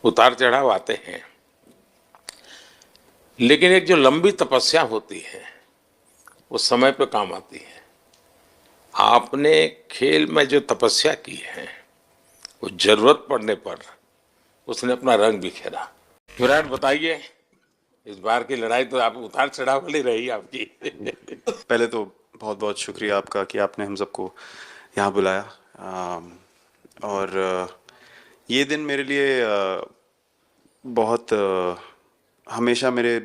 उतार चढ़ाव आते हैं, लेकिन एक जो लंबी तपस्या होती है वो समय पे काम आती है। आपने खेल में जो तपस्या की है वो जरूरत पड़ने पर उसने अपना रंग बिखेरा। विराट, बताइए, इस बार की लड़ाई तो आप उतार चढ़ाव वाली रही आपकी। पहले तो बहुत बहुत शुक्रिया आपका कि आपने हम सबको यहाँ बुलाया। और ये दिन मेरे लिए बहुत हमेशा मेरे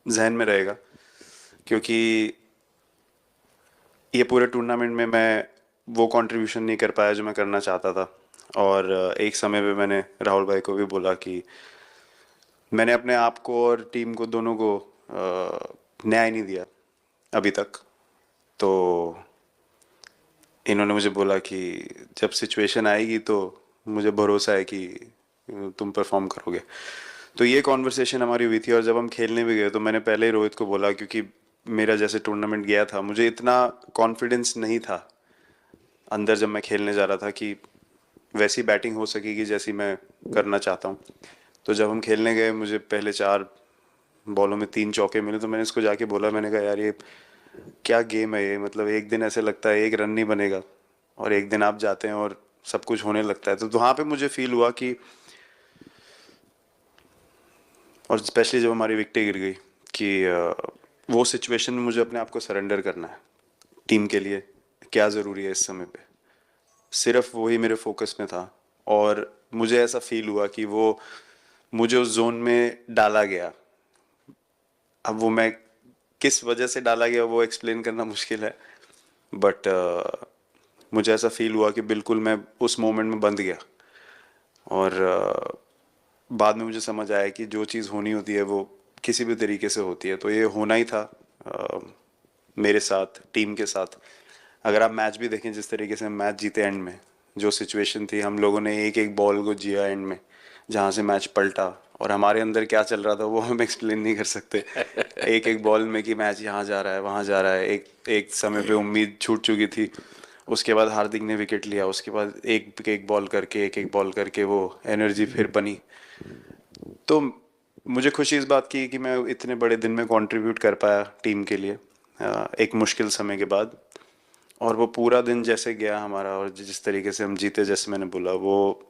जहन में रहेगा, क्योंकि ये पूरे टूर्नामेंट में मैं वो कंट्रीब्यूशन नहीं कर पाया जो मैं करना चाहता था। और एक समय पे मैंने राहुल भाई को भी बोला कि मैंने अपने आप को और टीम को दोनों को न्याय नहीं दिया अभी तक। तो इन्होंने मुझे बोला कि जब सिचुएशन आएगी तो मुझे भरोसा है कि तुम परफॉर्म करोगे। तो ये कॉन्वर्सेशन हमारी हुई थी, और जब हम खेलने भी गए तो मैंने पहले ही रोहित को बोला, क्योंकि मेरा जैसे टूर्नामेंट गया था मुझे इतना कॉन्फिडेंस नहीं था अंदर जब मैं खेलने जा रहा था कि वैसी बैटिंग हो सकेगी जैसी मैं करना चाहता हूँ। तो जब हम खेलने गए मुझे पहले 4 बॉलों में 3 चौके मिले, तो मैंने इसको जाके बोला, मैंने कहा यार ये क्या गेम है ये, मतलब एक दिन ऐसे लगता है एक रन नहीं बनेगा और एक दिन आप जाते हैं और सब कुछ होने लगता है। तो वहाँ पे मुझे फील हुआ कि, और स्पेशली जब हमारी विकेट गिर गई, कि वो सिचुएशन में मुझे अपने आप को सरेंडर करना है। टीम के लिए क्या ज़रूरी है इस समय पे, सिर्फ वही मेरे फोकस में था। और मुझे ऐसा फील हुआ कि वो मुझे उस जोन में डाला गया। अब वो मैं किस वजह से डाला गया वो एक्सप्लेन करना मुश्किल है, बट मुझे ऐसा फील हुआ कि बिल्कुल मैं उस मोमेंट में बंध गया। और बाद में मुझे समझ आया कि जो चीज़ होनी होती है वो किसी भी तरीके से होती है, तो ये होना ही था मेरे साथ, टीम के साथ। अगर आप मैच भी देखें, जिस तरीके से हम मैच जीते एंड में, जो सिचुएशन थी, हम लोगों ने एक एक बॉल को जिया एंड में, जहाँ से मैच पलटा, और हमारे अंदर क्या चल रहा था वो हम एक्सप्लेन नहीं कर सकते। एक एक बॉल में कि मैच यहाँ जा रहा है वहाँ जा रहा है। एक एक समय पे उम्मीद छूट चुकी थी, उसके बाद हार्दिक ने विकेट लिया, उसके बाद एक एक बॉल करके एक एक बॉल करके वो एनर्जी फिर बनी। तो मुझे खुशी इस बात की कि मैं इतने बड़े दिन में कंट्रीब्यूट कर पाया टीम के लिए एक मुश्किल समय के बाद। और वो पूरा दिन जैसे गया हमारा, और जिस तरीके से हम जीते, जैसे मैंने बोला, वो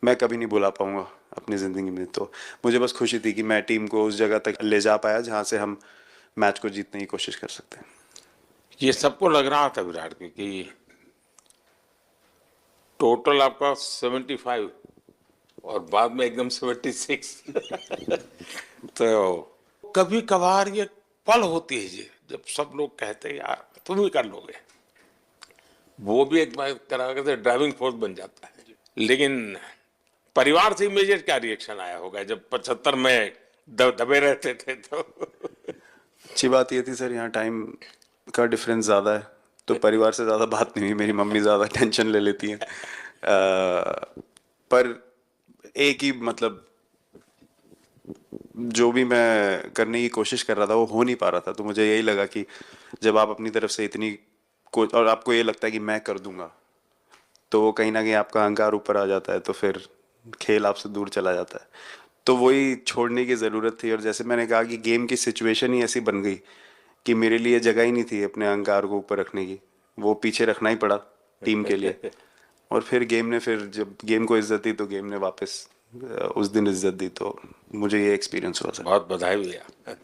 मैं कभी नहीं भुला पाऊंगा अपनी ज़िंदगी में। तो मुझे बस खुशी थी कि मैं टीम को उस जगह तक ले जा पाया जहाँ से हम मैच को जीतने की कोशिश कर सकते हैं। ये सबको लग रहा था विराट के कि टोटल आपका 75 और बाद में एकदम 76। तो कभी कभार ये पल होती है जी, जब सब लोग कहते हैं यार तुम ही कर लोगे, वो भी एक बार तरह से ड्राइविंग फोर्स बन जाता है। लेकिन परिवार से इमीडिएट क्या रिएक्शन आया होगा जब 75 में दबे रहते थे तो? अच्छी बात ये थी सर, यहाँ टाइम का डिफरेंस ज़्यादा है, तो परिवार से ज़्यादा बात नहीं हुई। मेरी मम्मी ज़्यादा टेंशन ले लेती हैं। पर एक ही मतलब, जो भी मैं करने की कोशिश कर रहा था वो हो नहीं पा रहा था। तो मुझे यही लगा कि जब आप अपनी तरफ से इतनी और आपको ये लगता है कि मैं कर दूंगा, तो वो कहीं ना कहीं आपका अहंकार ऊपर आ जाता है, तो फिर खेल आपसे दूर चला जाता है। तो वही छोड़ने की ज़रूरत थी। और जैसे मैंने कहा कि गेम की सिचुएशन ही ऐसी बन गई कि मेरे लिए जगह ही नहीं थी अपने अहंकार को ऊपर रखने की, वो पीछे रखना ही पड़ा टीम के लिए। और फिर गेम ने, फिर जब गेम को इज्जत दी तो गेम ने वापस उस दिन इज्जत दी। तो मुझे ये एक्सपीरियंस हुआ सर। बहुत बधाई भैया।